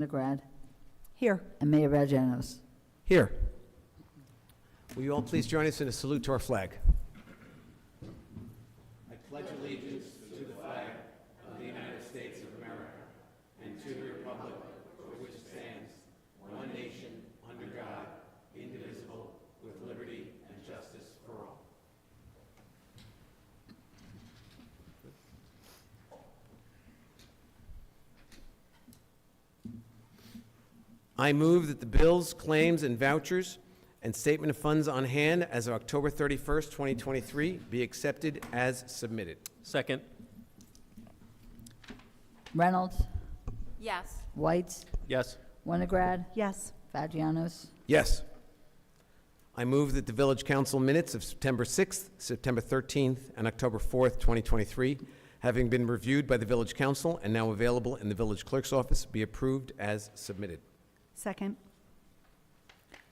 Winograd, Here. and Mayor Vagianos. Here. Will you all please join us in a salute to our flag? I pledge allegiance to the flag of the United States of America and to the republic for which it stands, one nation, under God, indivisible, with liberty and justice for all. I move that the bills, claims, and vouchers and statement of funds on hand as of October 31st, 2023 be accepted as submitted. Second. Reynolds, Yes. White, Yes. Winograd, Yes. Vagianos. Yes. I move that the Village Council minutes of September 6th, September 13th, and October 4th, 2023, having been reviewed by the Village Council and now available in the Village Clerk's office, be approved as submitted. Second.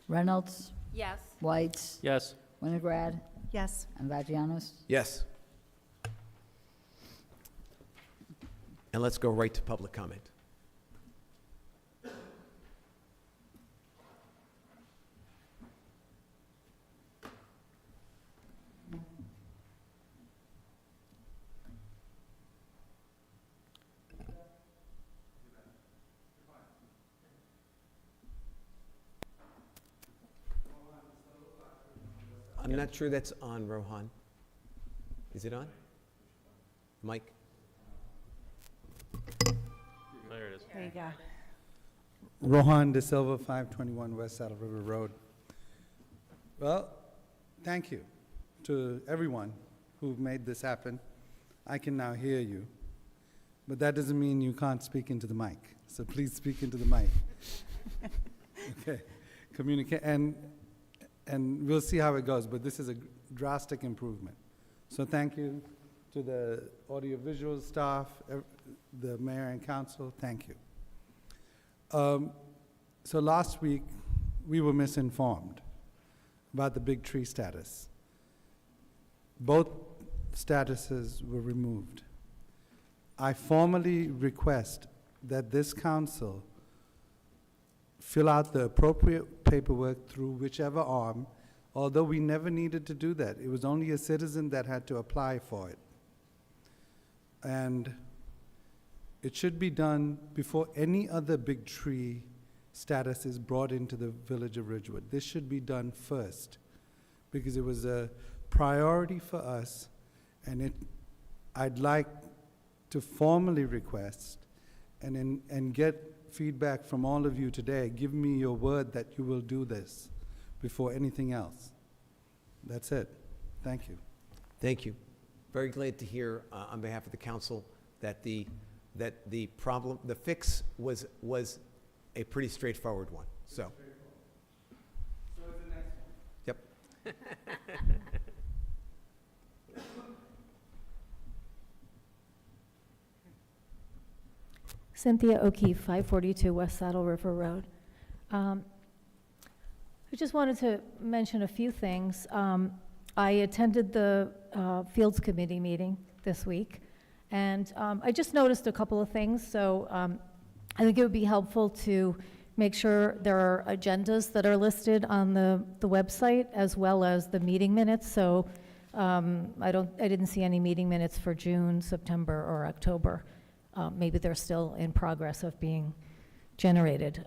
Reynolds, Yes. White, Yes. Winograd, Yes. and Vagianos. Yes. And let's go right to public comment. I'm not sure that's on, Rohan. Is it on? Mike? There it is. There you go. Rohan De Silva, 521 West Saddle River Road. Well, thank you to everyone who made this happen. I can now hear you, but that doesn't mean you can't speak into the mic. So please speak into the mic. Okay, communicate, and we'll see how it goes, but this is a drastic improvement. So thank you to the audiovisual staff, the mayor and council, thank you. So last week, we were misinformed about the big tree status. Both statuses were removed. I formally request that this council fill out the appropriate paperwork through whichever arm, although we never needed to do that. It was only a citizen that had to apply for it. And it should be done before any other big tree status is brought into the village of Ridgewood. This should be done first because it was a priority for us, and I'd like to formally request and get feedback from all of you today. Give me your word that you will do this before anything else. That's it. Thank you. Thank you. Very glad to hear on behalf of the council that the problem, the fix was a pretty straightforward one. So. So is the next one. Yep. Cynthia O'Keefe, 542 West Saddle River Road. I just wanted to mention a few things. I attended the Fields Committee meeting this week, and I just noticed a couple of things. So I think it would be helpful to make sure there are agendas that are listed on the website as well as the meeting minutes. So I didn't see any meeting minutes for June, September, or October. Maybe they're still in progress of being generated.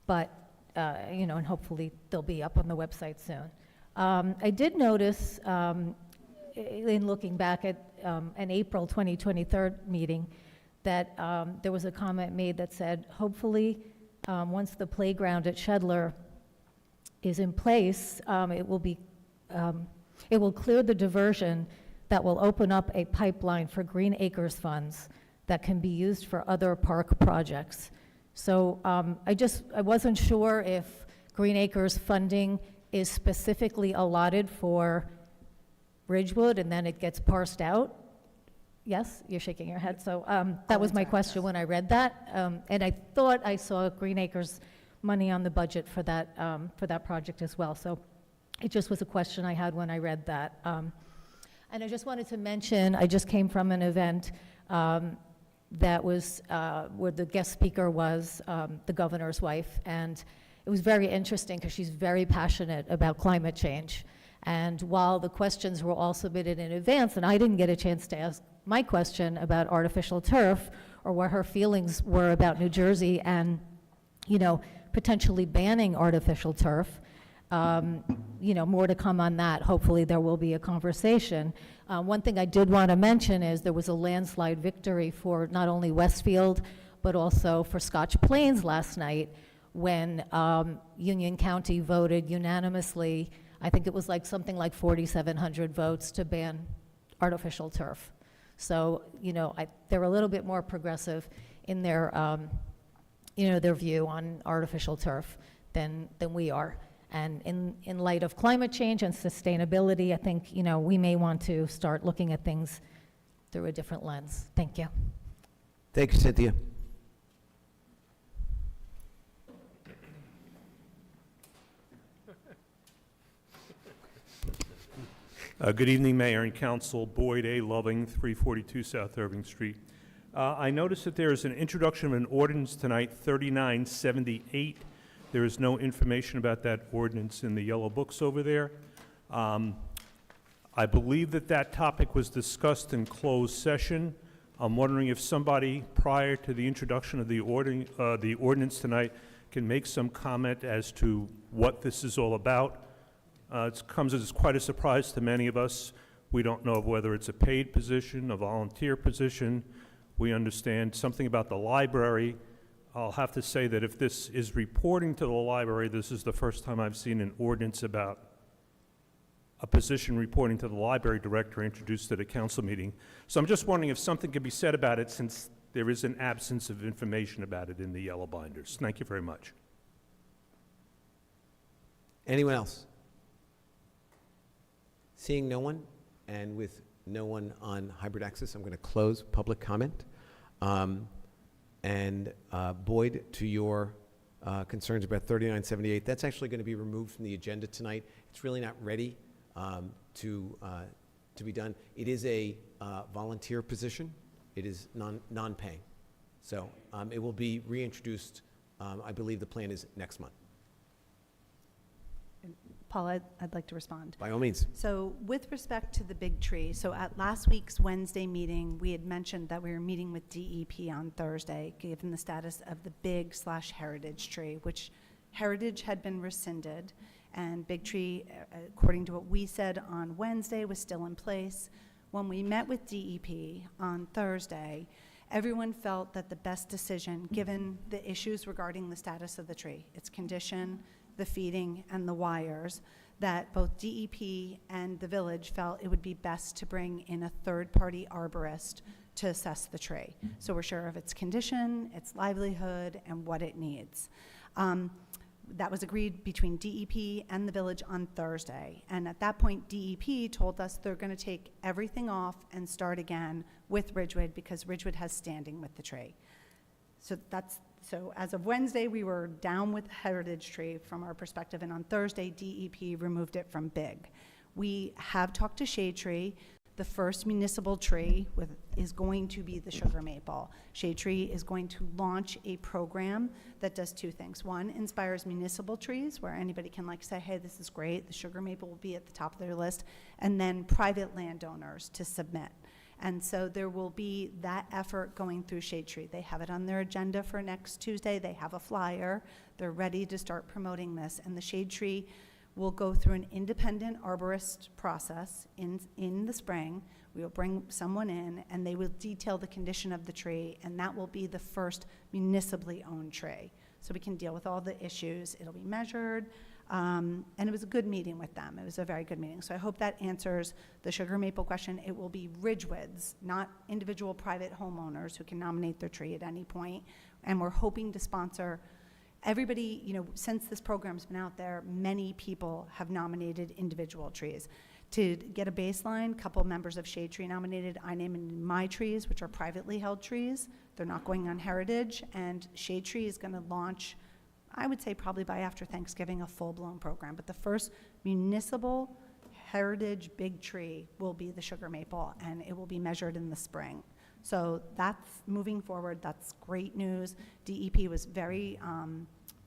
But, and hopefully they'll be up on the website soon. I did notice, in looking back at an April 2023 meeting, that there was a comment made that said, hopefully, once the playground at Shedler is in place, it will clear the diversion that will open up a pipeline for Green Acres funds that can be used for other park projects. So I wasn't sure if Green Acres funding is specifically allotted for Ridgewood and then it gets parsed out. Yes, you're shaking your head. So that was my question when I read that. And I thought I saw Green Acres money on the budget for that project as well. So it just was a question I had when I read that. And I just wanted to mention, I just came from an event that was where the guest speaker was the governor's wife, and it was very interesting because she's very passionate about climate change. And while the questions were all submitted in advance, and I didn't get a chance to ask my question about artificial turf or what her feelings were about New Jersey and, you know, potentially banning artificial turf, you know, more to come on that. Hopefully there will be a conversation. One thing I did want to mention is there was a landslide victory for not only Westfield, but also for Scotch Plains last night when Union County voted unanimously. I think it was like something like 4,700 votes to ban artificial turf. So, you know, they're a little bit more progressive in their, you know, their view on artificial turf than we are. And in light of climate change and sustainability, I think, you know, we may want to start looking at things through a different lens. Thank you. Thank you, Cynthia. Good evening, Mayor and Council. Boyd A. Loving, 342 South Irving Street. I noticed that there is an introduction of an ordinance tonight, 3978. There is no information about that ordinance in the yellow books over there. I believe that that topic was discussed in closed session. I'm wondering if somebody, prior to the introduction of the ordinance tonight, can make some comment as to what this is all about. It comes as quite a surprise to many of us. We don't know whether it's a paid position, a volunteer position. We understand something about the library. I'll have to say that if this is reporting to the library, this is the first time I've seen an ordinance about a position reporting to the library director introduced at a council meeting. So I'm just wondering if something could be said about it, since there is an absence of information about it in the yellow binders. Thank you very much. Anyone else? Seeing no one, and with no one on hybrid access, I'm going to close public comment. Boyd, to your concerns about 3978, that's actually going to be removed from the agenda tonight. It's really not ready to be done. It is a volunteer position. It is non-paying. So it will be reintroduced. I believe the plan is next month. Paula, I'd like to respond. By all means. So with respect to the big tree, so at last week's Wednesday meeting, we had mentioned that we were meeting with DEP on Thursday, given the status of the big/heritage tree, which heritage had been rescinded, and big tree, according to what we said on Wednesday, was still in place. When we met with DEP on Thursday, everyone felt that the best decision, given the issues regarding the status of the tree, its condition, the feeding, and the wires, that both DEP and the village felt it would be best to bring in a third-party arborist to assess the tree. So we're sure of its condition, its livelihood, and what it needs. That was agreed between DEP and the village on Thursday. And at that point, DEP told us they're going to take everything off and start again with Ridgewood because Ridgewood has standing with the tree. So as of Wednesday, we were down with heritage tree from our perspective, and on Thursday, DEP removed it from big. We have talked to Shade Tree. The first municipal tree is going to be the sugar maple. Shade Tree is going to launch a program that does two things. One, inspires municipal trees, where anybody can say, hey, this is great. The sugar maple will be at the top of their list. And then private landowners to submit. And so there will be that effort going through Shade Tree. They have it on their agenda for next Tuesday. They have a flyer. They're ready to start promoting this. And the Shade Tree will go through an independent arborist process in the spring. We will bring someone in, and they will detail the condition of the tree, and that will be the first municipally owned tree. So we can deal with all the issues. It'll be measured. And it was a good meeting with them. It was a very good meeting. So I hope that answers the sugar maple question. It will be Ridgewoods, not individual private homeowners who can nominate their tree at any point. And we're hoping to sponsor everybody. Since this program's been out there, many people have nominated individual trees. To get a baseline, a couple members of Shade Tree nominated. I named my trees, which are privately held trees. They're not going on heritage. And Shade Tree is going to launch, I would say probably by after Thanksgiving, a full-blown program. But the first municipal heritage big tree will be the sugar maple, and it will be measured in the spring. So that's moving forward. That's great news. DEP was very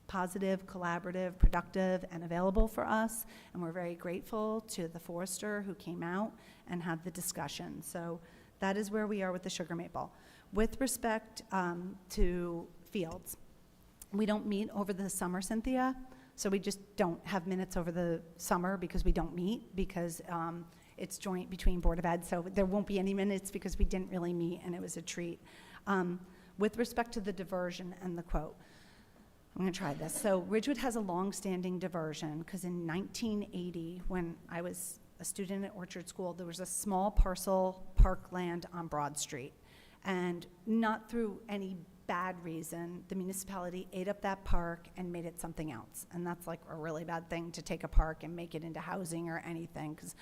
positive, collaborative, productive, and available for us, and we're very grateful to the forester who came out and had the discussion. So that is where we are with the sugar maple. With respect to fields, we don't meet over the summer, Cynthia, so we just don't have minutes over the summer because we don't meet, because it's joint between Board of Ed, so there won't be any minutes because we didn't really meet, and it was a treat. With respect to the diversion and the quote, I'm going to try this. So Ridgewood has a long-standing diversion because in 1980, when I was a student at Orchard School, there was a small parcel parkland on Broad Street. And not through any bad reason, the municipality ate up that park and made it something else. And that's like a really bad thing, to take a park and make it into housing or anything, because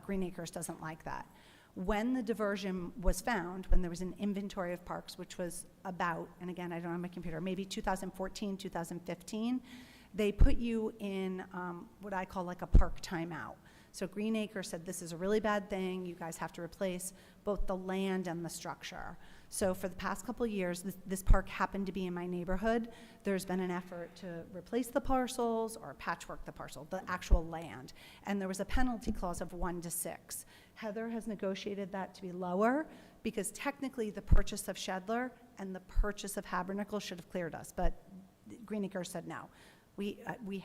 Green Acres doesn't like that. When the diversion was found, when there was an inventory of parks, which was about, and again, I don't have my computer, maybe 2014, 2015, they put you in what I call like a park timeout. So Green Acres said, this is a really bad thing, you guys have to replace both the land and the structure. So for the past couple of years, this park happened to be in my neighborhood. There's been an effort to replace the parcels or patchwork the parcel, the actual land. And there was a penalty clause of 1 to 6. Heather has negotiated that to be lower because technically the purchase of Shedler and the purchase of Habernickel should have cleared us, but Green Acres said no. We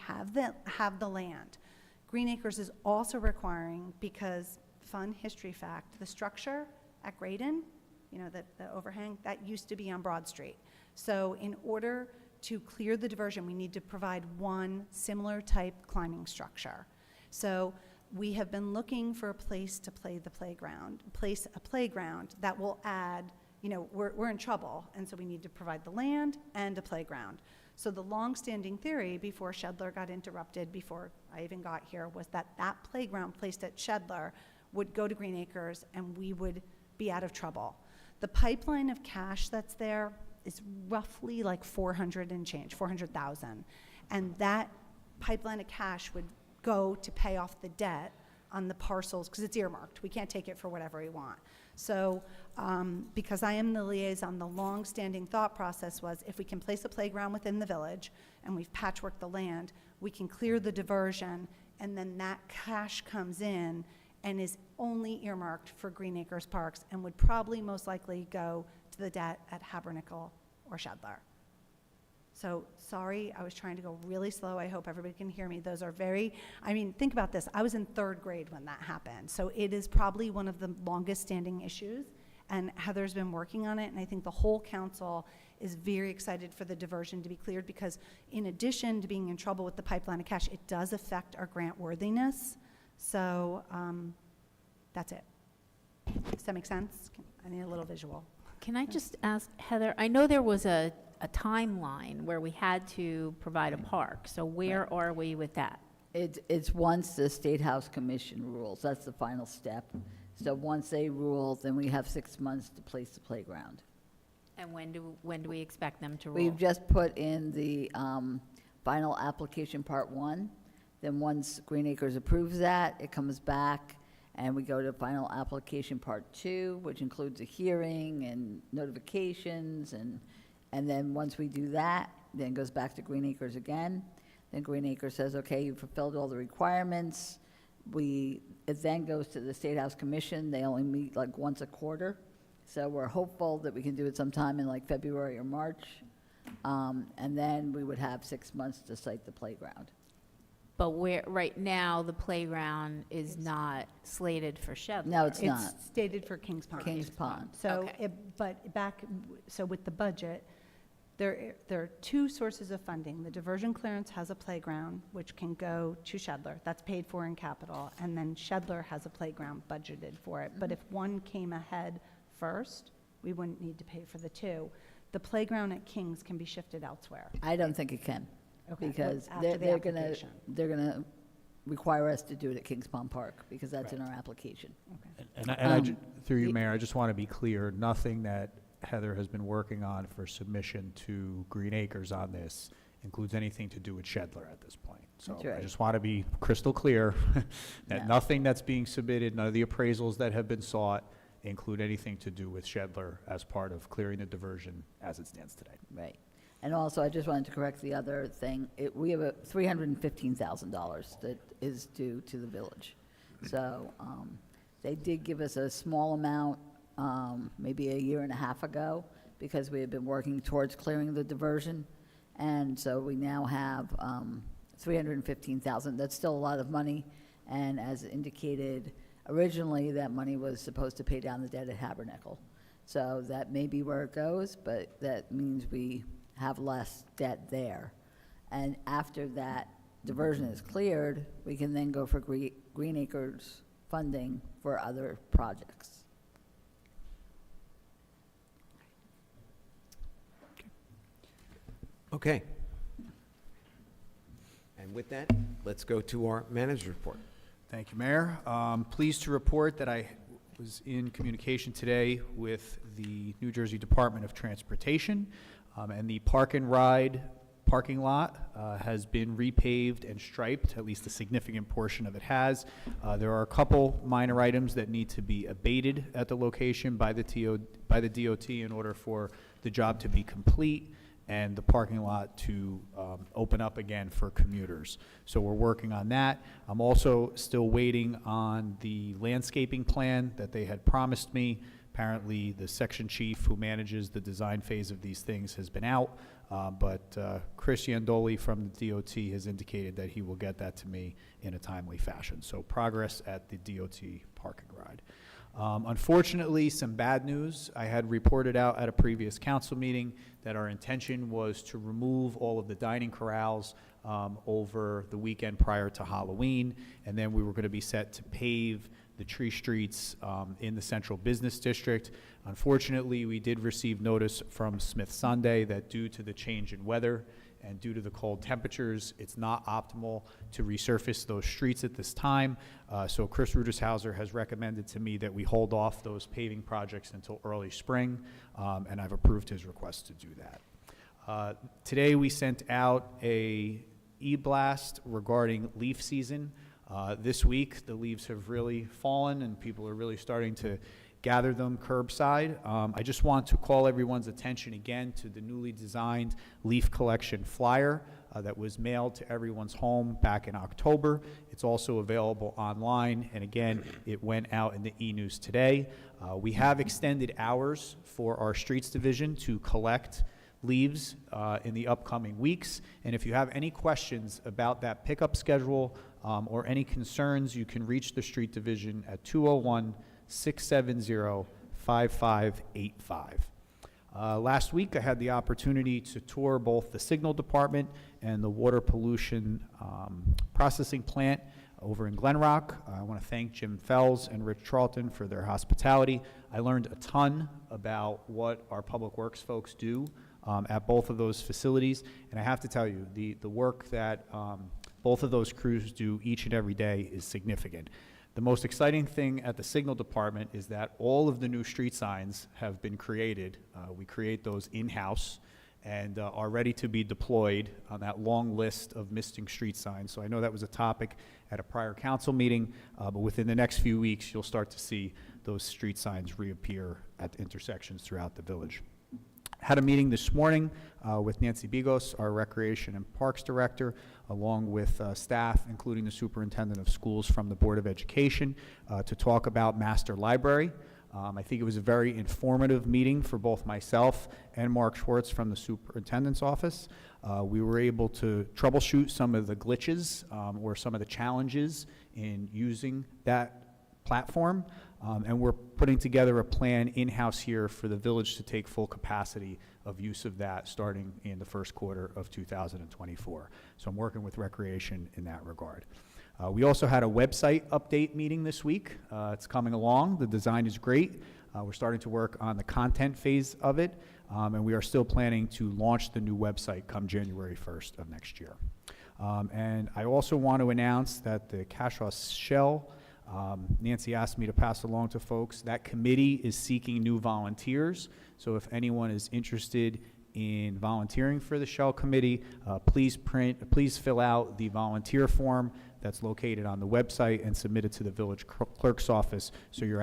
have the land. Green Acres is also requiring, because fun history fact, the structure at Graydon, you know, the overhang, that used to be on Broad Street. So in order to clear the diversion, we need to provide one similar type climbing structure. So we have been looking for a place to play the playground, a playground that will add, you know, we're in trouble, and so we need to provide the land and a playground. So the long-standing theory before Shedler got interrupted, before I even got here, was that that playground placed at Shedler would go to Green Acres and we would be out of trouble. The pipeline of cash that's there is roughly like 400 and change, 400,000. And that pipeline of cash would go to pay off the debt on the parcels, because it's earmarked. We can't take it for whatever we want. So because I am the liaison, the long-standing thought process was, if we can place a playground within the village and we've patchworked the land, we can clear the diversion, and then that cash comes in and is only earmarked for Green Acres Parks and would probably most likely go to the debt at Habernickel or Shedler. So sorry, I was trying to go really slow. I hope everybody can hear me. Those are very, I mean, think about this. I was in 3rd grade when that happened. So it is probably one of the longest standing issues, and Heather's been working on it, and I think the whole council is very excited for the diversion to be cleared, because in addition to being in trouble with the pipeline of cash, it does affect our grant worthiness. So that's it. Does that make sense? I need a little visual. Can I just ask, Heather, I know there was a timeline where we had to provide a park, so where are we with that? It's once the State House Commission rules, that's the final step. So once they rule, then we have 6 months to place the playground. And when do we expect them to rule? We've just put in the final application part 1. Then once Green Acres approves that, it comes back and we go to final application part 2, which includes a hearing and notifications, and then once we do that, then it goes back to Green Acres again. Then Green Acres says, okay, you've fulfilled all the requirements. It then goes to the State House Commission. They only meet like once a quarter. So we're hopeful that we can do it sometime in like February or March. And then we would have 6 months to site the playground. But Right now, the playground is not slated for Shedler. No, it's not. It's stated for Kings Pond. Kings Pond. So, Okay. so with the budget, there are two sources of funding. The diversion clearance has a playground, which can go to Shedler. That's paid for in capital. And then Shedler has a playground budgeted for it. But if one came ahead first, we wouldn't need to pay for the two. The playground at Kings can be shifted elsewhere. I don't think it can, Okay, because after the they're gonna, application. they're gonna require us to do it at Kings Pond Park, because that's in our application. Through you, Mayor, I just want to be clear, nothing that Heather has been working on for submission to Green Acres on this includes anything to do with Shedler at this point. So That's I right. just want to be crystal clear that Yeah. nothing that's being submitted, none of the appraisals that have been sought include anything to do with Shedler as part of clearing the diversion as it stands today. Right. And also, I just wanted to correct the other thing. We have a $315,000 that is due to the village. So they did give us a small amount maybe a year and a half ago because we had been working towards clearing the diversion. And so we now have $315,000. That's still a lot of money. And as indicated, originally that money was supposed to pay down the debt at Tabernacle. So that may be where it goes, but that means we have less debt there. And after that diversion is cleared, we can then go for Green Acres funding for other projects. Okay. And with that, let's go to our manager's report. Thank you, Mayor. Pleased to report that I was in communication today with the New Jersey Department of Transportation, and the Park and Ride parking lot has been repaved and striped, at least a significant portion of it has. There are a couple minor items that need to be abated at the location by the DOT in order for the job to be complete and the parking lot to open up again for commuters. So we're working on that. I'm also still waiting on the landscaping plan that they had promised me. Apparently, the section chief who manages the design phase of these things has been out, but Chris Yandoli from the DOT has indicated that he will get that to me in a timely fashion. So progress at the DOT Park and Ride. Unfortunately, some bad news. I had reported out at a previous council meeting that our intention was to remove all of the dining corrals over the weekend prior to Halloween, and then we were going to be set to pave the tree streets in the central business district. Unfortunately, we did receive notice from Smith Sunday that due to the change in weather and due to the cold temperatures, it's not optimal to resurface those streets at this time. So Chris Rudershauser has recommended to me that we hold off those paving projects until early spring, and I've approved his request to do that. Today we sent out a e-blast regarding leaf season. This week, the leaves have really fallen and people are really starting to gather them curbside. I just want to call everyone's attention again to the newly designed leaf collection flyer that was mailed to everyone's home back in October. It's also available online, and again, it went out in the e-news today. We have extended hours for our streets division to collect leaves in the upcoming weeks, and if you have any questions about that pickup schedule or any concerns, you can reach the street division at 201-670-5585. Last week, I had the opportunity to tour both the signal department and the water pollution processing plant over in Glen Rock. I want to thank Jim Fells and Rich Charlton for their hospitality. I learned a ton about what our public works folks do at both of those facilities, and I have to tell you, the work that both of those crews do each and every day is significant. The most exciting thing at the signal department is that all of the new street signs have been created. We create those in-house and are ready to be deployed on that long list of missing street signs. So I know that was a topic at a prior council meeting, but within the next few weeks, you'll start to see those street signs reappear at intersections throughout the village. Had a meeting this morning with Nancy Bigos, our Recreation and Parks Director, along with staff, including the Superintendent of Schools from the Board of Education, to talk about Master Library. I think it was a very informative meeting for both myself and Mark Schwartz from the Superintendent's Office. We were able to troubleshoot some of the glitches or some of the challenges in using that platform. And we're putting together a plan in-house here for the village to take full capacity of use of that starting in the first quarter of 2024. So I'm working with Recreation in that regard. We also had a website update meeting this week. It's coming along. The design is great. We're starting to work on the content phase of it, and we are still planning to launch the new website come January 1st of next year. And I also want to announce that the Cashaw Shell, Nancy asked me to pass along to folks, that committee is seeking new volunteers. So if anyone is interested in volunteering for the Shell Committee, please fill out the volunteer form that's located on the website and submitted to the village clerk's office, so your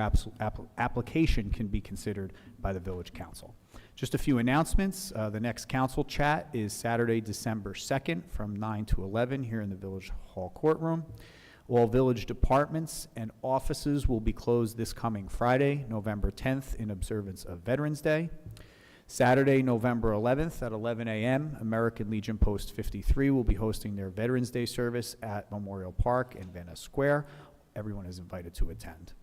application can be considered by the village council. Just a few announcements. The next council chat is Saturday, December 2nd from 9 to 11 here in the Village Hall courtroom. All village departments and offices will be closed this coming Friday, November 10th, in observance of Veterans Day. Saturday, November 11th at 11 a.m., American Legion Post 53 will be hosting their Veterans Day service at Memorial Park and Van Ness Square. Everyone is invited to attend.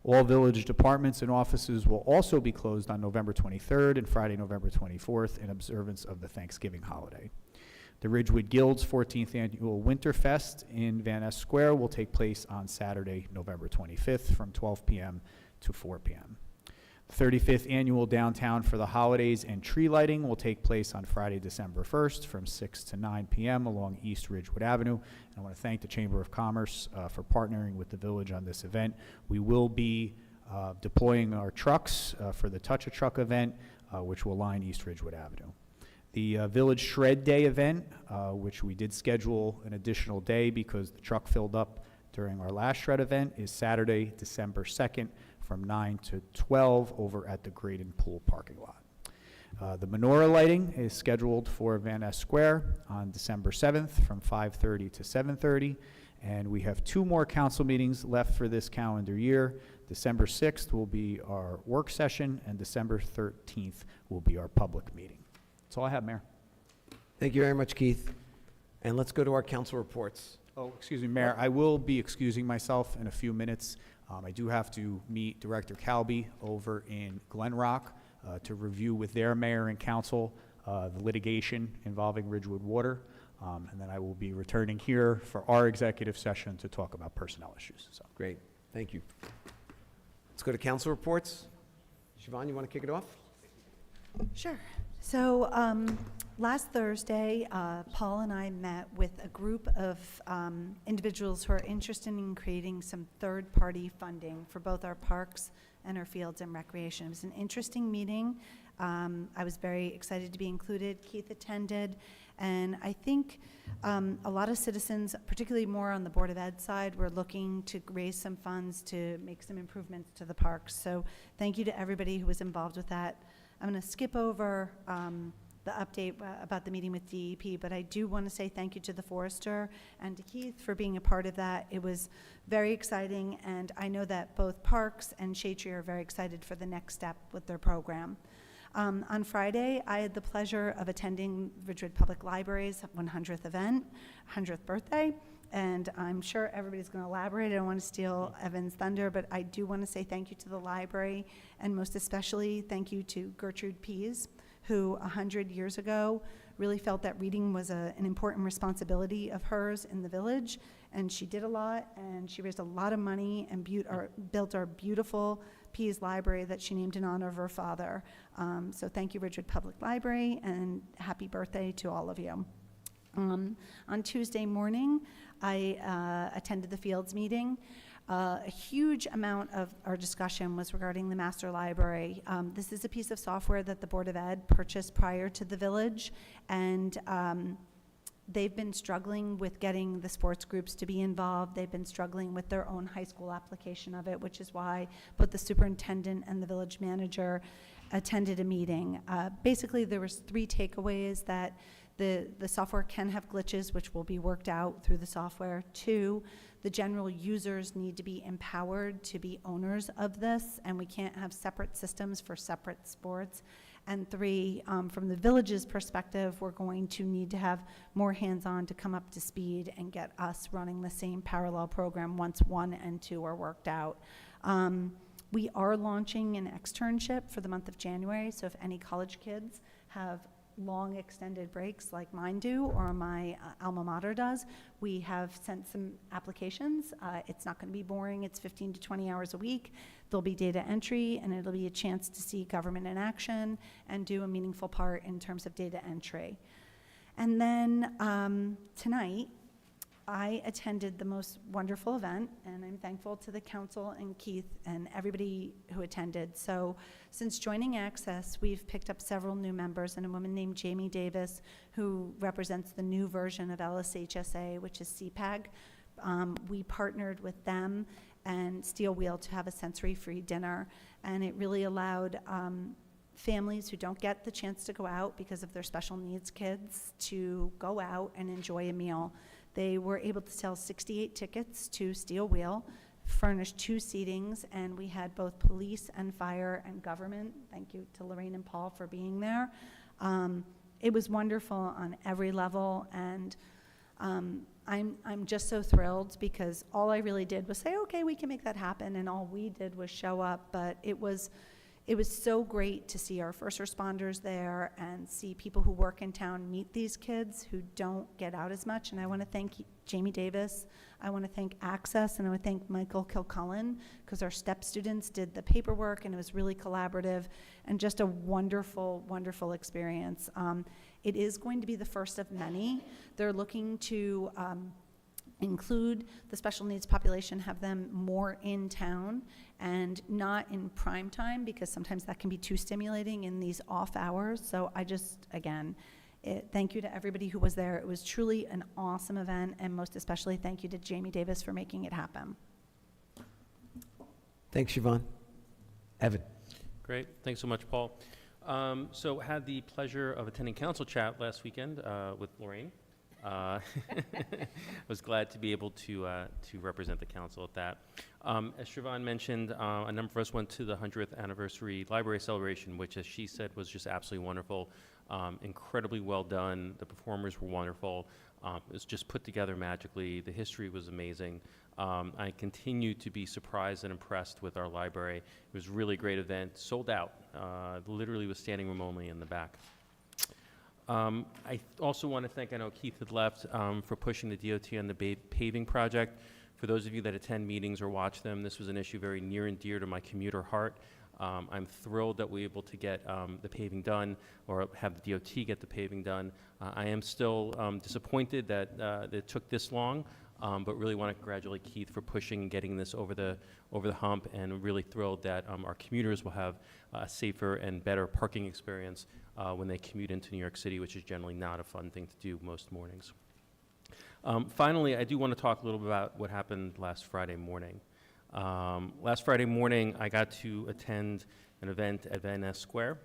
All village departments and offices will also be closed on November 23rd and Friday, November 24th in observance of the Thanksgiving holiday. The Ridgewood Guild's 14th Annual Winterfest in Van Ness Square will take place on Saturday, November 25th from 12 p.m. to 4 p.m. The 35th Annual Downtown for the Holidays and Tree Lighting will take place on Friday, December 1st from 6 to 9 p.m. along East Ridgewood Avenue. And I want to thank the Chamber of Commerce for partnering with the village on this event. We will be deploying our trucks for the Touch a Truck event, which will line East Ridgewood Avenue. The Village Shred Day event, which we did schedule an additional day because the truck filled up during our last shred event, is Saturday, December 2nd from 9 to 12 over at the Graydon Pool parking lot. The menorah lighting is scheduled for Van Ness Square on December 7th from 5:30 to 7:30, and we have 2 more council meetings left for this calendar year. December 6th will be our work session, and December 13th will be our public meeting. That's all I have, Mayor. Thank you very much, Keith. And let's go to our council reports. Oh, excuse me, Mayor, I will be excusing myself in a few minutes. I do have to meet Director Calby over in Glen Rock to review with their mayor and council the litigation involving Ridgewood Water. And then I will be returning here for our executive session to talk about personnel issues. So. Great, thank you. Let's go to council reports. Siobhan, you want to kick it off? Sure. So last Thursday, Paul and I met with a group of individuals who are interested in creating some third-party funding for both our parks and our fields and recreation. It was an interesting meeting. I was very excited to be included. Keith attended. And I think a lot of citizens, particularly more on the Board of Ed side, were looking to raise some funds to make some improvements to the parks. So thank you to everybody who was involved with that. I'm going to skip over the update about the meeting with DEP, but I do want to say thank you to the Forester and to Keith for being a part of that. It was very exciting, and I know that both Parks and Shade Tree are very excited for the next step with their program. On Friday, I had the pleasure of attending Ridgewood Public Library's 100th event, 100th birthday, and I'm sure everybody's going to elaborate. I don't want to steal Evan's thunder, but I do want to say thank you to the library, and most especially thank you to Gertrude Pease, who 100 years ago really felt that reading was an important responsibility of hers in the village, and she did a lot, and she raised a lot of money and built our beautiful Pease Library that she named in honor of her father. So thank you, Ridgewood Public Library, and happy birthday to all of you. On Tuesday morning, I attended the Fields meeting. A huge amount of our discussion was regarding the master library. This is a piece of software that the Board of Ed purchased prior to the village, and they've been struggling with getting the sports groups to be involved. They've been struggling with their own high school application of it, which is why both the superintendent and the village manager attended a meeting. Basically, there was 3 takeaways: that the software can have glitches, which will be worked out through the software. 2, the general users need to be empowered to be owners of this, and we can't have separate systems for separate sports. And 3, from the village's perspective, we're going to need to have more hands-on to come up to speed and get us running the same parallel program once 1 and 2 are worked out. We are launching an externship for the month of January, so if any college kids have long extended breaks like mine do or my alma mater does, we have sent some applications. It's not going to be boring. It's 15 to 20 hours a week. There'll be data entry, and it'll be a chance to see government in action and do a meaningful part in terms of data entry. And then tonight, I attended the most wonderful event, and I'm thankful to the council and Keith and everybody who attended. So since joining Access, we've picked up several new members, and a woman named Jamie Davis, who represents the new version of LSHSA, which is CPAG, We partnered with them and Steel Wheel to have a sensory-free dinner, and it really allowed families who don't get the chance to go out because of their special needs kids to go out and enjoy a meal. They were able to sell 68 tickets to Steel Wheel, furnished 2 seatings, and we had both police and fire and government. Thank you to Lorraine and Paul for being there. It was wonderful on every level, and I'm just so thrilled because all I really did was say, okay, we can make that happen, and all we did was show up. But it was so great to see our first responders there and see people who work in town meet these kids who don't get out as much. And I want to thank Jamie Davis, I want to thank Access, and I want to thank Michael Kilcullen, because our STEP students did the paperwork, and it was really collaborative and just a wonderful, wonderful experience. It is going to be the first of many. They're looking to include the special needs population, have them more in town and not in prime time, because sometimes that can be too stimulating in these off hours. So I just, again, thank you to everybody who was there. It was truly an awesome event, and most especially thank you to Jamie Davis for making it happen. Thanks, Siobhan. Evan. Great. Thanks so much, Paul. So had the pleasure of attending council chat last weekend with Lorraine. Was glad to be able to represent the council at that. As Siobhan mentioned, a number of us went to the 100th anniversary library celebration, which, as she said, was just absolutely wonderful. Incredibly well done. The performers were wonderful. It was just put together magically. The history was amazing. I continue to be surprised and impressed with our library. It was a really great event, sold out. Literally was standing room only in the back. I also want to thank, I know Keith had left, for pushing the DOT on the paving project. For those of you that attend meetings or watch them, this was an issue very near and dear to my commuter heart. I'm thrilled that we're able to get the paving done, or have the DOT get the paving done. I am still disappointed that it took this long, but really want to congratulate Keith for pushing and getting this over the hump, and really thrilled that our commuters will have a safer and better parking experience when they commute into New York City, which is generally not a fun thing to do most mornings. Finally, I do want to talk a little bit about what happened last Friday morning. Last Friday morning, I got to attend an event at Van Ness Square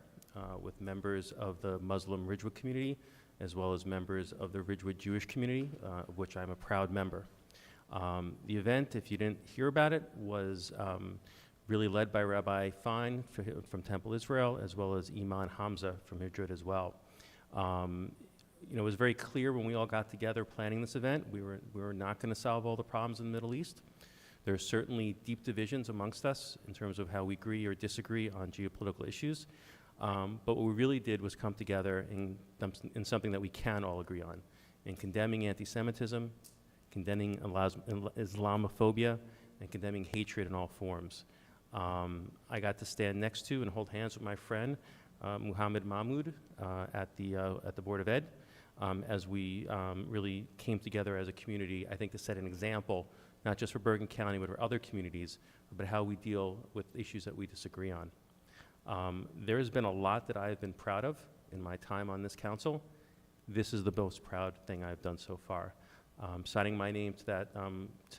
with members of the Muslim Ridgewood community, as well as members of the Ridgewood Jewish community, of which I'm a proud member. The event, if you didn't hear about it, was really led by Rabbi Fine from Temple Israel, as well as Iman Hamza from Hidrut as well. It was very clear when we all got together planning this event, we were not going to solve all the problems in the Middle East. There are certainly deep divisions amongst us in terms of how we agree or disagree on geopolitical issues. But what we really did was come together in something that we can all agree on, in condemning anti-Semitism, condemning Islamophobia, and condemning hatred in all forms. I got to stand next to and hold hands with my friend, Muhammad Mahmoud, at the Board of Ed, as we really came together as a community, I think, to set an example, not just for Bergen County, but for other communities, but how we deal with issues that we disagree on. There has been a lot that I have been proud of in my time on this council. This is the most proud thing I've done so far. Signing my name to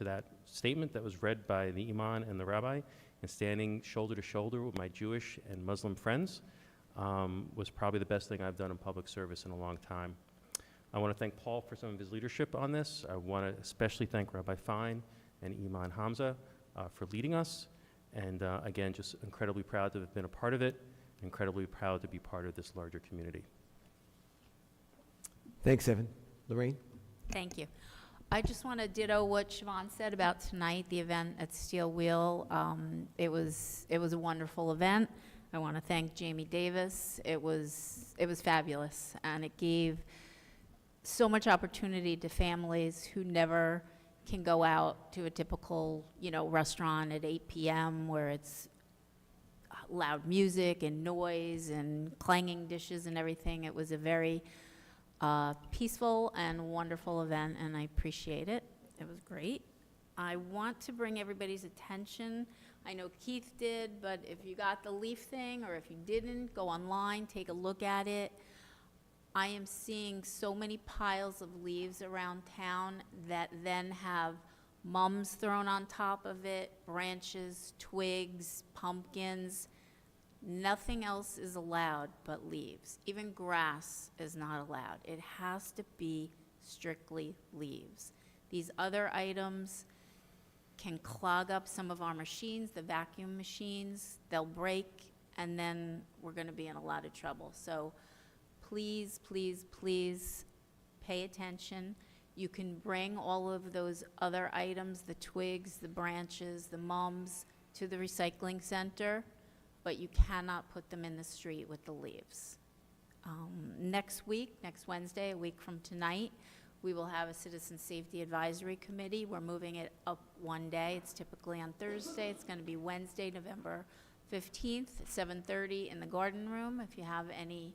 that statement that was read by the imam and the rabbi, and standing shoulder to shoulder with my Jewish and Muslim friends, was probably the best thing I've done in public service in a long time. I want to thank Paul for some of his leadership on this. I want to especially thank Rabbi Fine and Iman Hamza for leading us. And again, just incredibly proud to have been a part of it, incredibly proud to be part of this larger community. Thanks, Evan. Lorraine? Thank you. I just want to ditto what Siobhan said about tonight, the event at Steel Wheel. It was a wonderful event. I want to thank Jamie Davis. It was fabulous, and it gave so much opportunity to families who never can go out to a typical, restaurant at 8 p.m. where it's loud music and noise and clanging dishes and everything. It was a very peaceful and wonderful event, and I appreciate it. It was great. I want to bring everybody's attention. I know Keith did, but if you got the leaf thing, or if you didn't, go online, take a look at it. I am seeing so many piles of leaves around town that then have mums thrown on top of it, branches, twigs, pumpkins. Nothing else is allowed but leaves. Even grass is not allowed. It has to be strictly leaves. These other items can clog up some of our machines, the vacuum machines. They'll break, and then we're going to be in a lot of trouble. So please, please, please pay attention. You can bring all of those other items, the twigs, the branches, the mums, to the recycling center, but you cannot put them in the street with the leaves. Next week, next Wednesday, a week from tonight, we will have a Citizen Safety Advisory Committee. We're moving it up one day. It's typically on Thursday. It's going to be Wednesday, November 15th, at 7:30 in the Garden Room. If you have any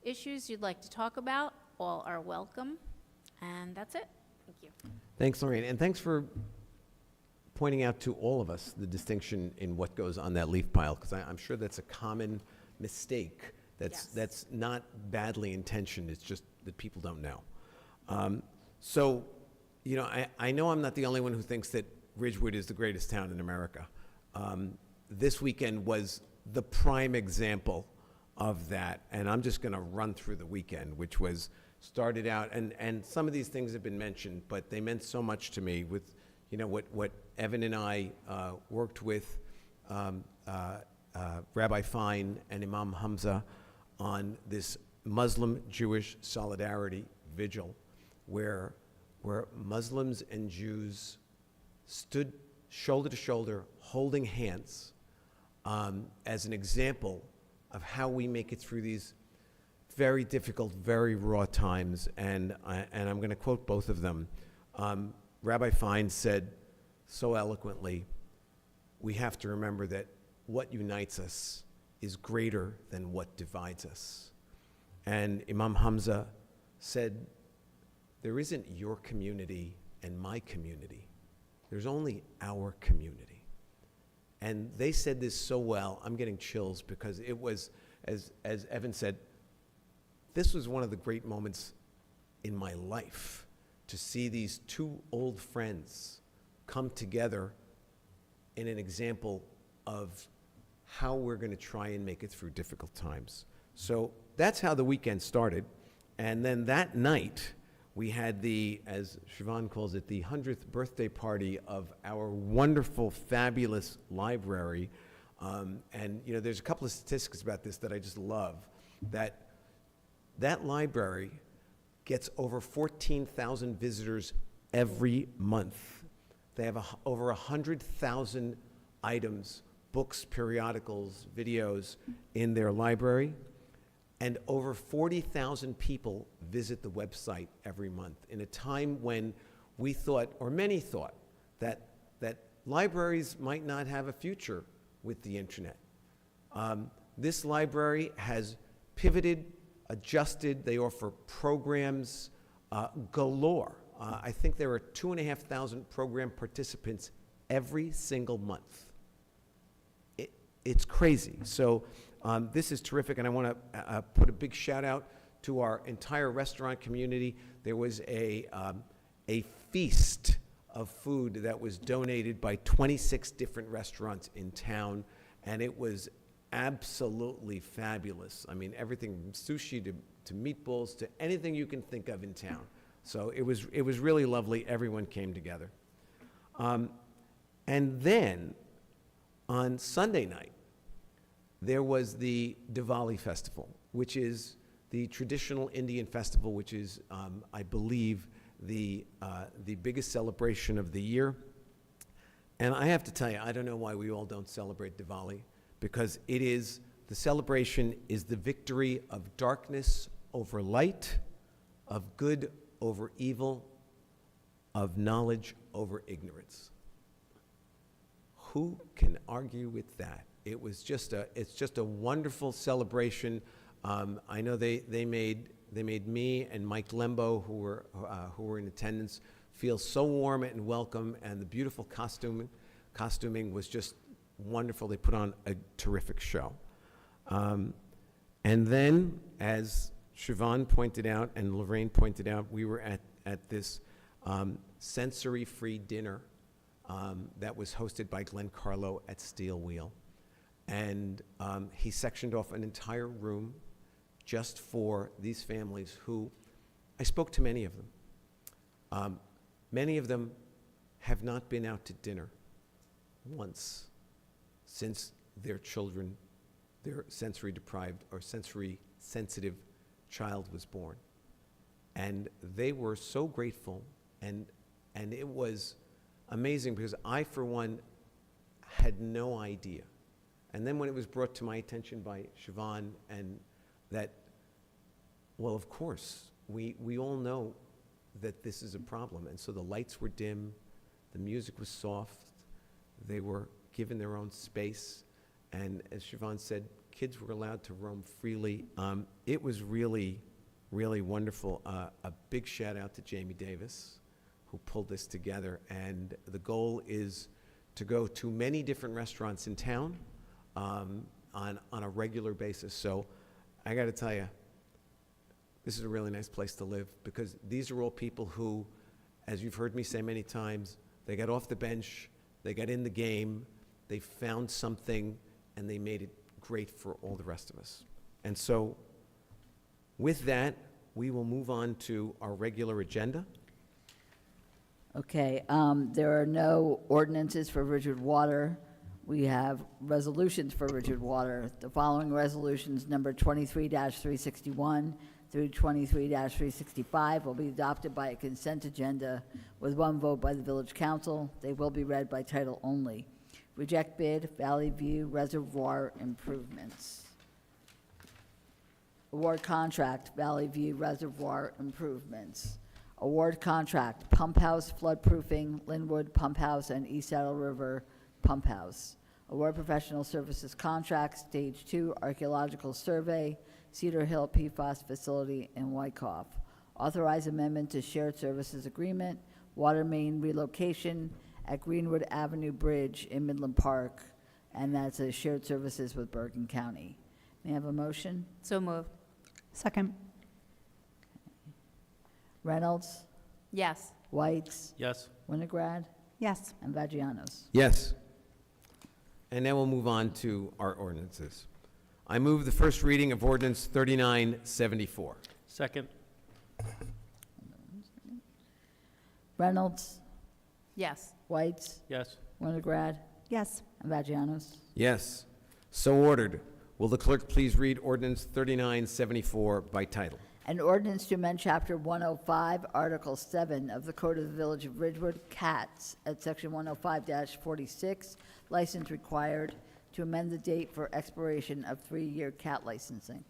issues you'd like to talk about, all are welcome. And that's it. Thank you. Thanks, Lorraine, and thanks for pointing out to all of us the distinction in what goes on that leaf pile, because I'm sure that's a common mistake. Yes. That's not badly intentioned, it's just that people don't know. So, you know, I know I'm not the only one who thinks that Ridgewood is the greatest town in America. This weekend was the prime example of that, and I'm just going to run through the weekend, which was started out, and some of these things have been mentioned, but they meant so much to me with, you know, what Evan and I worked with Rabbi Fine and Imam Hamza on this Muslim-Jewish solidarity vigil, where Muslims and Jews stood shoulder to shoulder, holding hands, as an example of how we make it through these very difficult, very raw times. And I'm going to quote both of them. Rabbi Fine said so eloquently, we have to remember that what unites us is greater than what divides us. And Imam Hamza said, there isn't your community and my community. There's only our community. And they said this so well, I'm getting chills, because it was, as Evan said, this was one of the great moments in my life, to see these two old friends come together in an example of how we're going to try and make it through difficult times. So that's how the weekend started. And then that night, we had the, as Siobhan calls it, the 100th birthday party of our wonderful, fabulous library. And, you know, there's a couple of statistics about this that I just love. That library gets over 14,000 visitors every month. They have over 100,000 items, books, periodicals, videos in their library. And over 40,000 people visit the website every month, in a time when we thought, or many thought, that libraries might not have a future with the internet. This library has pivoted, adjusted. They offer programs galore. I think there are 2,500 program participants every single month. It's crazy. So this is terrific, and I want to put a big shout out to our entire restaurant community. There was a feast of food that was donated by 26 different restaurants in town, and it was absolutely fabulous. I mean, everything from sushi to meatballs to anything you can think of in town. So it was really lovely. Everyone came together. And then on Sunday night, there was the Diwali festival, which is the traditional Indian festival, which is, I believe, the biggest celebration of the year. And I have to tell you, I don't know why we all don't celebrate Diwali, because the celebration is the victory of darkness over light, of good over evil, of knowledge over ignorance. Who can argue with that? It's just a wonderful celebration. I know they made me and Mike Lembo, who were in attendance, feel so warm and welcome, and the beautiful costuming was just wonderful. They put on a terrific show. And then, as Siobhan pointed out and Lorraine pointed out, we were at this sensory-free dinner that was hosted by Glenn Carlo at Steel Wheel. And he sectioned off an entire room just for these families who, I spoke to many of them. Many of them have not been out to dinner once since their children, their sensory deprived or sensory sensitive child was born. And they were so grateful, and it was amazing because I, for one, had no idea. And then when it was brought to my attention by Siobhan, and that, well, of course, we all know that this is a problem. And so the lights were dim, the music was soft, they were given their own space, and as Siobhan said, kids were allowed to roam freely. It was really, really wonderful. A big shout out to Jamie Davis, who pulled this together, and the goal is to go to many different restaurants in town on a regular basis. So I got to tell you, this is a really nice place to live, because these are all people who, as you've heard me say many times, they got off the bench, they got in the game, they found something, and they made it great for all the rest of us. And so with that, we will move on to our regular agenda. Okay, there are no ordinances for Ridgewood Water. We have resolutions for Ridgewood Water. The following resolutions, number 23-361 through 23-365, will be adopted by a consent agenda with one vote by the Village Council. They will be read by title only. Reject bid, Valley View Reservoir Improvements. Award contract, Valley View Reservoir Improvements. Award contract, Pump House Floodproofing, Linwood Pump House and East Saddle River Pump House. Award professional services contract, Stage 2 Archaeological Survey, Cedar Hill PFAS Facility in Wyckoff. Authorize amendment to shared services agreement, water main relocation at Greenwood Avenue Bridge in Midland Park, and that's a shared services with Bergen County. May I have a motion? So moved. Second. Reynolds, Yes. Whites, Yes. Winograd, Yes. and Vagianos. Yes. And now we'll move on to our ordinances. I move the first reading of ordinance 3974. Second. Reynolds, Yes. Whites, Yes. Winograd, Yes. and Vagianos. Yes. So ordered. Will the clerk please read ordinance 3974 by title? An ordinance to amend Chapter 105, Article 7 of the Code of the Village of Ridgewood, Cats, at Section 105-46, license required, to amend the date for expiration of 3-year cat licensing.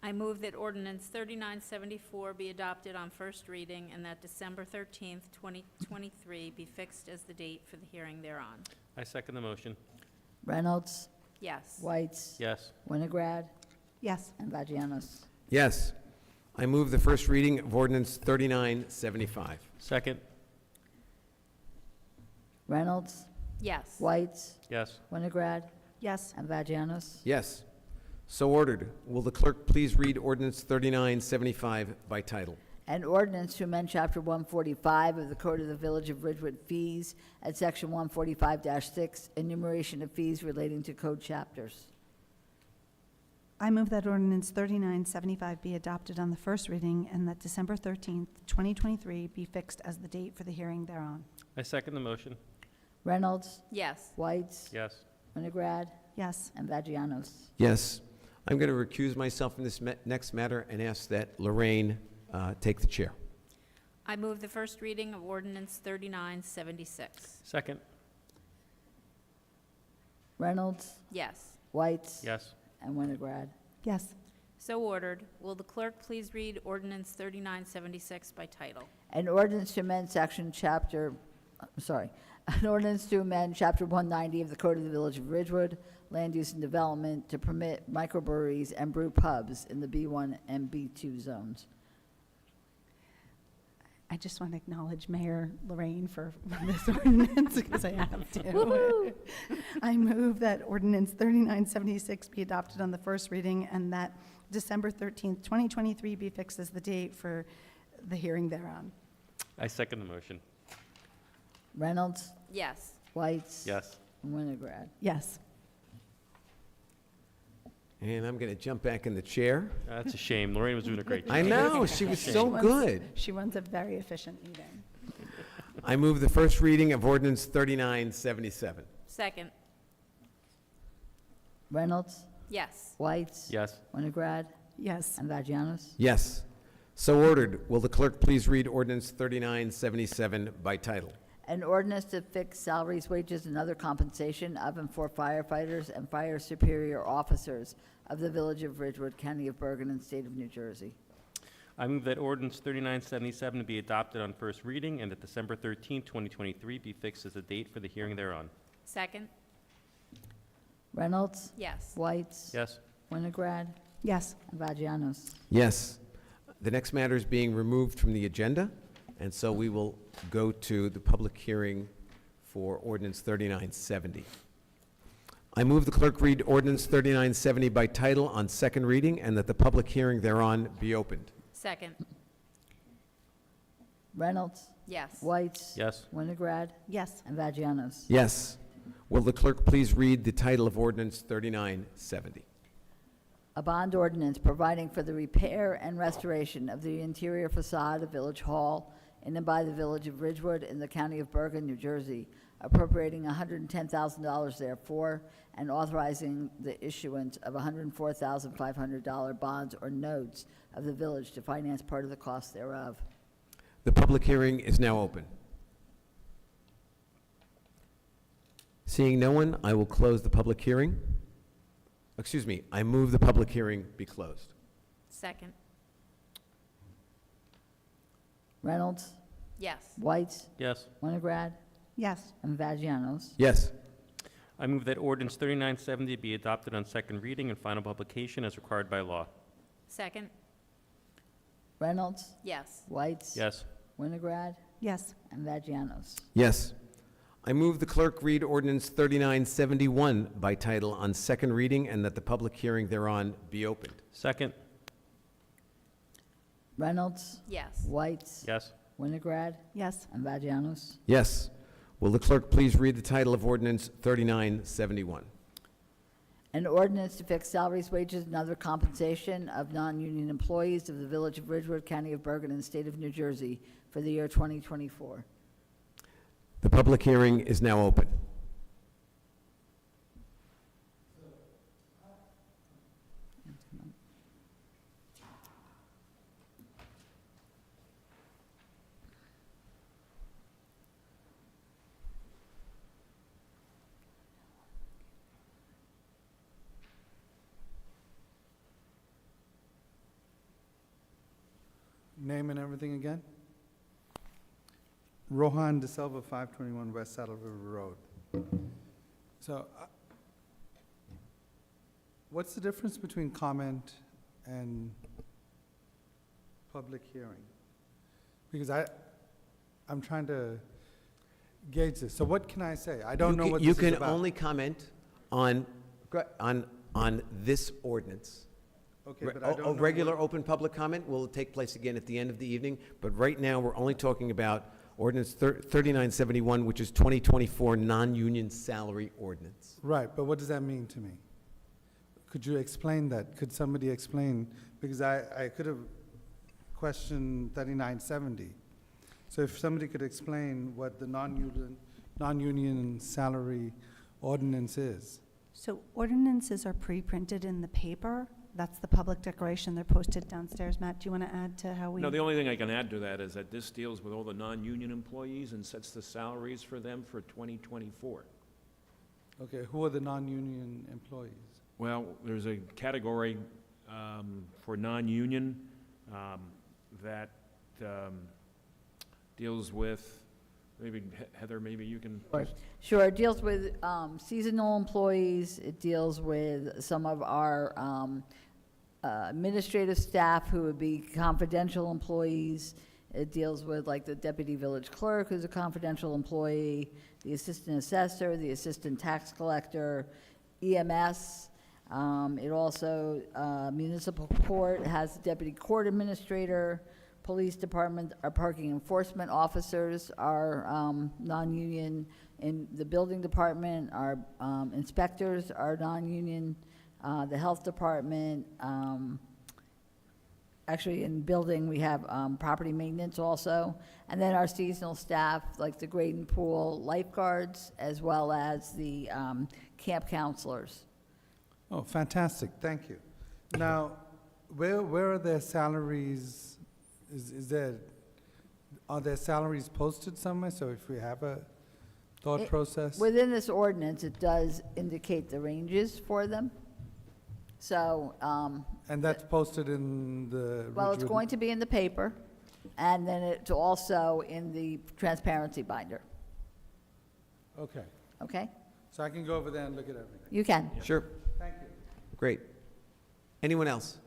I move that ordinance 3974 be adopted on first reading and that December 13th, 2023 be fixed as the date for the hearing thereon. I second the motion. Reynolds, Yes. Whites, Yes. Winograd, Yes. and Vagianos. Yes. I move the first reading of ordinance 3975. Second. Reynolds, Yes. Whites, Yes. Winograd, Yes. and Vagianos. Yes. So ordered. Will the clerk please read ordinance 3975 by title? An ordinance to amend Chapter 145 of the Code of the Village of Ridgewood fees at Section 145-6, enumeration of fees relating to code chapters. I move that ordinance 3975 be adopted on the first reading and that December 13th, 2023 be fixed as the date for the hearing thereon. I second the motion. Reynolds, Yes. Whites, Yes. Winograd, Yes. and Vagianos. Yes. I'm going to recuse myself from this next matter and ask that Lorraine take the chair. I move the first reading of ordinance 3976. Second. Reynolds, Yes. Whites, Yes. and Winograd. Yes. So ordered. Will the clerk please read ordinance 3976 by title? An ordinance to amend an ordinance to amend Chapter 190 of the Code of the Village of Ridgewood, Land Use and Development, to permit microbreweries and brew pubs in the B1 and B2 zones. I just want to acknowledge Mayor Lorraine for this ordinance because I have to. I move that ordinance 3976 be adopted on the first reading and that December 13th, 2023 be fixed as the date for the hearing thereon. I second the motion. Reynolds, Yes. Whites. Yes. And Winograd. Yes. And I'm going to jump back in the chair. That's a shame. Lorraine was doing a great job. I know, she was so good. She runs a very efficient meeting. I move the first reading of ordinance 3977. Second. Reynolds, Yes. Whites. Yes. Winograd Yes. and Vagianos. Yes. So ordered. Will the clerk please read ordinance 3977 by title? An ordinance to fix salaries, wages, and other compensation of and for firefighters and fire superior officers of the Village of Ridgewood, County of Bergen, and State of New Jersey. I move that ordinance 3977 be adopted on first reading and that December 13, 2023 be fixed as the date for the hearing thereon. Second. Reynolds, Yes. Whites. Yes. Winograd Yes. and Vagianos. Yes. The next matter is being removed from the agenda, and so we will go to the public hearing for ordinance 3970. I move the clerk read ordinance 3970 by title on second reading and that the public hearing thereon be opened. Second. Reynolds, Yes. Whites. Yes. Winograd Yes. and Vagianos. Yes. Will the clerk please read the title of ordinance 3970? A bond ordinance providing for the repair and restoration of the interior facade of Village Hall in and by the Village of Ridgewood in the County of Bergen, New Jersey, appropriating $110,000 therefore, and authorizing the issuance of $104,500 bonds or notes of the village to finance part of the cost thereof. The public hearing is now open. Seeing no one, I will close the public hearing. Excuse me, I move the public hearing be closed. Second. Reynolds, Yes. Whites, Yes. Winograd, Yes. and Vagianos. Yes. I move that ordinance 3970 be adopted on second reading and final publication as required by law. Second. Reynolds, Yes. Whites. Yes. Winograd Yes. and Vagianos. Yes. I move the clerk read ordinance 3971 by title on second reading and that the public hearing thereon be opened. Second. Reynolds, Yes. Whites. Yes. Winograd Yes. and Vagianos. Yes. Will the clerk please read the title of ordinance 3971? An ordinance to fix salaries, wages, and other compensation of non-union employees of the Village of Ridgewood, County of Bergen, and State of New Jersey for the year 2024. The public hearing is now open. Name and everything again? Rohan De Silva, 521 West Saddle River Road. So, what's the difference between comment and public hearing? Because I'm trying to gauge this. So what can I say? I don't know what this is You about. can only comment on this ordinance. Okay, but I don't know A regular what- open public comment will take place again at the end of the evening, but right now, we're only talking about ordinance 3971, which is 2024 non-union salary ordinance. Right, but what does that mean to me? Could you explain that? Could somebody explain? Because I could have questioned 3970. So if somebody could explain what the non-union salary ordinance is. So ordinances are pre-printed in the paper. That's the public declaration. They're posted downstairs. Matt, do you want to add to how we? No, the only thing I can add to that is that this deals with all the non-union employees and sets the salaries for them for 2024. Okay, who are the non-union employees? Well, there's a category for non-union that deals with, maybe Heather, maybe you can. Sure, it deals with seasonal employees, it deals with some of our administrative staff who would be confidential employees. It deals with like the deputy village clerk who's a confidential employee, the assistant assessor, the assistant tax collector, EMS. It also, municipal court has the deputy court administrator, Police Department, our parking enforcement officers are non-union. In the building department, our inspectors are non-union. The health department, actually in building, we have property maintenance also. And then our seasonal staff, like the Graden Pool lifeguards, as well as the camp counselors. Oh, fantastic, thank you. Now, where are their salaries, are their salaries posted somewhere, so if we have a thought It- process? Within this ordinance, it does indicate the ranges for them. So, And that's posted in the well, it's Ridgewood- going to be in the paper, and then it's also in the transparency binder, Okay, okay? so I can go over there and look at everything. You can. Sure. Thank you. Great. Anyone else?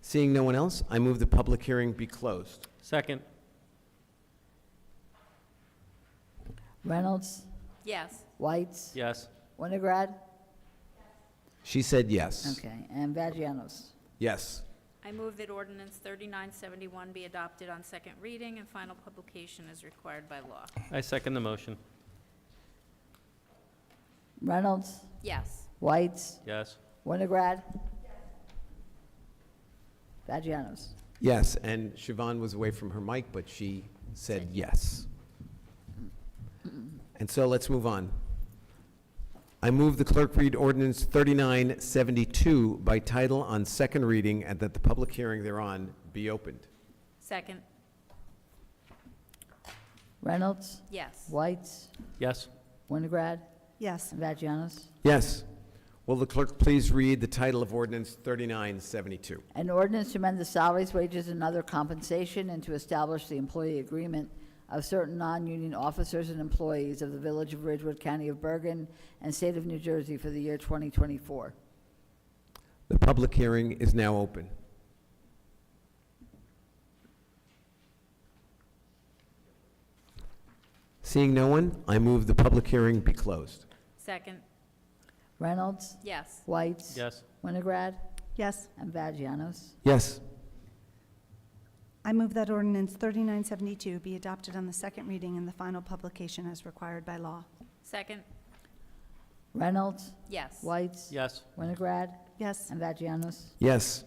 Seeing no one else, I move the public hearing be closed. Second. Reynolds, Yes. Whites, Yes. Winograd, She said yes. okay, and Vagianos. Yes. I move that ordinance 3971 be adopted on second reading and final publication as required by law. I second the motion. Reynolds, Yes. Whites, Yes. Winograd, Vagianos. Yes, and Siobhan was away from her mic, but she said yes. And so let's move on. I move the clerk read ordinance 3972 by title on second reading and that the public hearing thereon be opened. Second. Reynolds, Yes. Whites, Yes. Winograd, Yes. and Vagianos. Yes. Will the clerk please read the title of ordinance 3972? An ordinance to amend the salaries, wages, and other compensation and to establish the employee agreement of certain non-union officers and employees of the Village of Ridgewood, County of Bergen, and State of New Jersey for the year 2024. The public hearing is now open. Seeing no one, I move the public hearing be closed. Second. Reynolds, Yes. Whites, Yes. Winograd, Yes. and Vagianos. Yes. I move that ordinance 3972 be adopted on the second reading and the final publication as required by law. Second. Reynolds, Yes. Whites, Yes. Winograd, Yes. and Vagianos. Yes.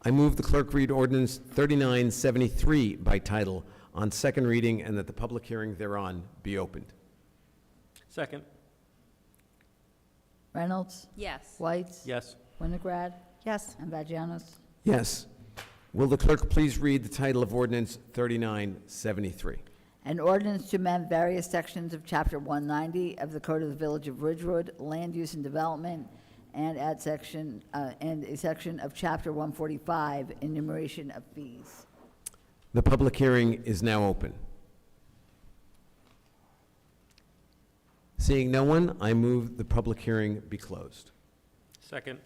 I move the clerk read ordinance 3973 by title on second reading and that the public hearing thereon be opened. Second. Reynolds, Yes. Whites, Yes. Winograd, Yes. and Vagianos. Yes. Will the clerk please read the title of ordinance 3973? An ordinance to amend various sections of Chapter 190 of the Code of the Village of Ridgewood, Land Use and Development, and add section, and a section of Chapter 145, enumeration of fees. The public hearing is now open. Seeing no one, I move the public hearing be closed. Second.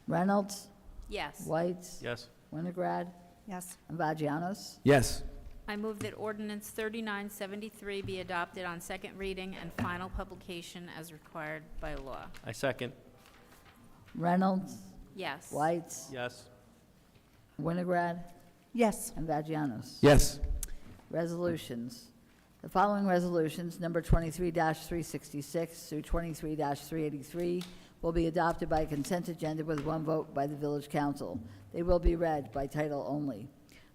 Reynolds, Yes. Whites, Yes. Winograd, Yes. and Vagianos. Yes. I move that ordinance 3973 be adopted on second reading and final publication as required by law. I second. Reynolds, Yes. Whites, Yes. Winograd, Yes. and Vagianos. Yes. Resolutions. The following resolutions, number 23-366 through 23-383, will be adopted by consent agenda with one vote by the village council. They will be read by title only.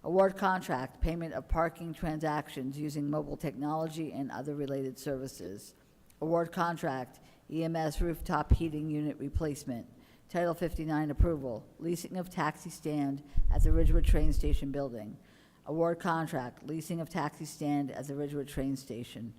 Award contract, payment of parking transactions using mobile technology and other related services. Award contract, EMS rooftop heating unit replacement. Title 59 approval, leasing of taxi stand at the Ridgewood Train Station building. Award contract, leasing of taxi stand at the Ridgewood Train Station.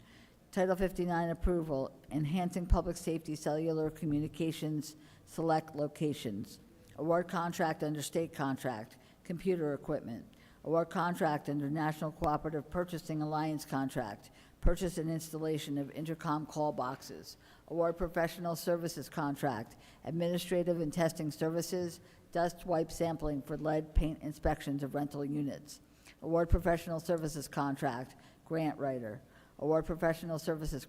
Title 59 approval, enhancing public safety cellular communications select locations. Award contract under state contract, computer equipment. Award contract under National Cooperative Purchasing Alliance contract, purchase and installation of intercom call boxes. Award professional services contract, administrative and testing services, dust wipe sampling for lead paint inspections of rental units. Award professional services contract, grant writer. Award professional services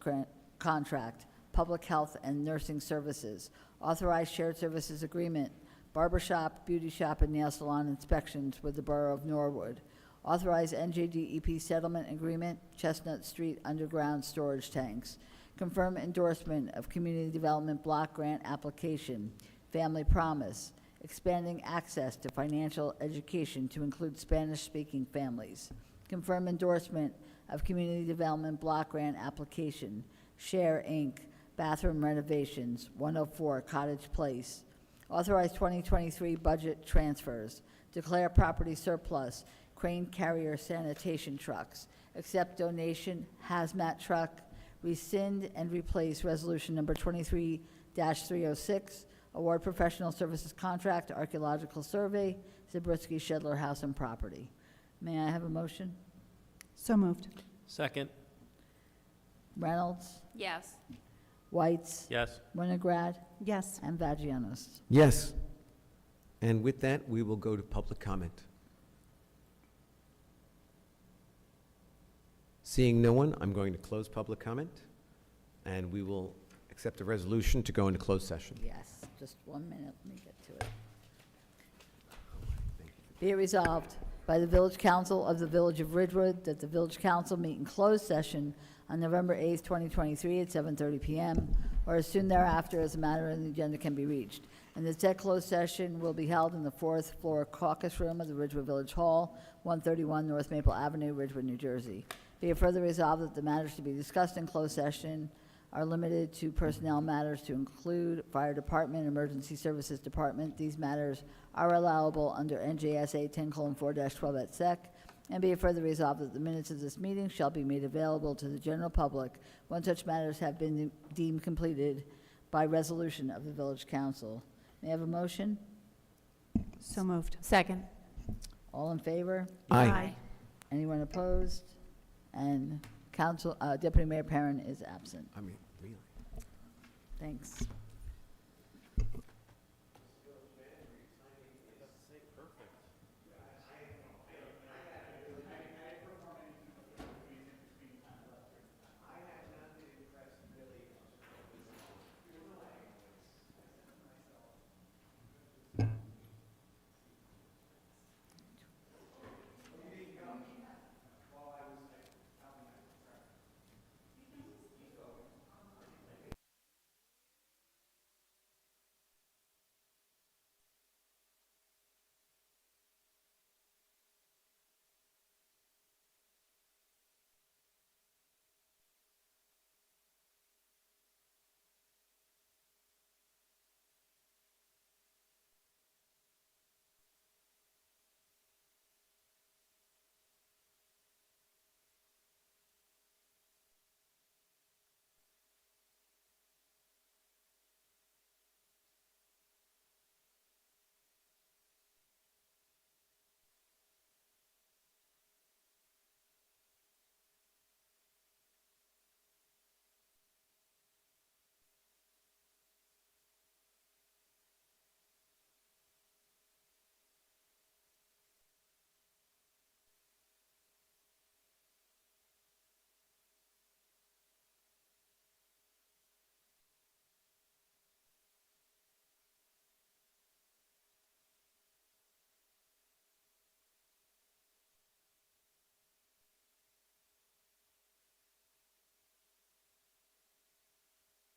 contract, public health and nursing services. Authorized shared services agreement, barber shop, beauty shop, and nail salon inspections with the Borough of Norwood. Authorize NJDEP settlement agreement, Chestnut Street underground storage tanks. Confirm endorsement of community development block grant application, Family Promise, expanding access to financial education to include Spanish-speaking families. Confirm endorsement of community development block grant application, Share Inc., bathroom renovations, 104 Cottage Place. Authorize 2023 budget transfers. Declare property surplus, crane carrier sanitation trucks. Accept donation hazmat truck. Rescind and replace resolution number 23-306. Award professional services contract, archaeological survey, Zabriskie Shedler House and Property. May I have a motion? So moved. Second. Reynolds, Yes. Whites, Yes. Winograd, Yes. and Vagianos. Yes. And with that, we will go to public comment. Seeing no one, I'm going to close public comment, and we will accept a resolution to go into closed session. Yes, just 1 minute, let me get to it. Be it resolved by the Village Council of the Village of Ridgewood that the Village Council meet in closed session on November 8th, 2023 at 7:30 PM, or as soon thereafter as a matter on the agenda can be reached. And the said closed session will be held in the fourth floor caucus room of the Ridgewood Village Hall, 131 North Maple Avenue, Ridgewood, New Jersey. Be it further resolved that the matters to be discussed in closed session are limited to personnel matters to include Fire Department, Emergency Services Department. These matters are allowable under NJSA 10:4-12 et sec. And be it further resolved that the minutes of this meeting shall be made available to the general public when such matters have been deemed completed by resolution of the Village Council. May I have a motion? So moved. Second. All in favor? Aye. Anyone opposed? And Council, Deputy Mayor Perrin is absent. I mean, really? Thanks.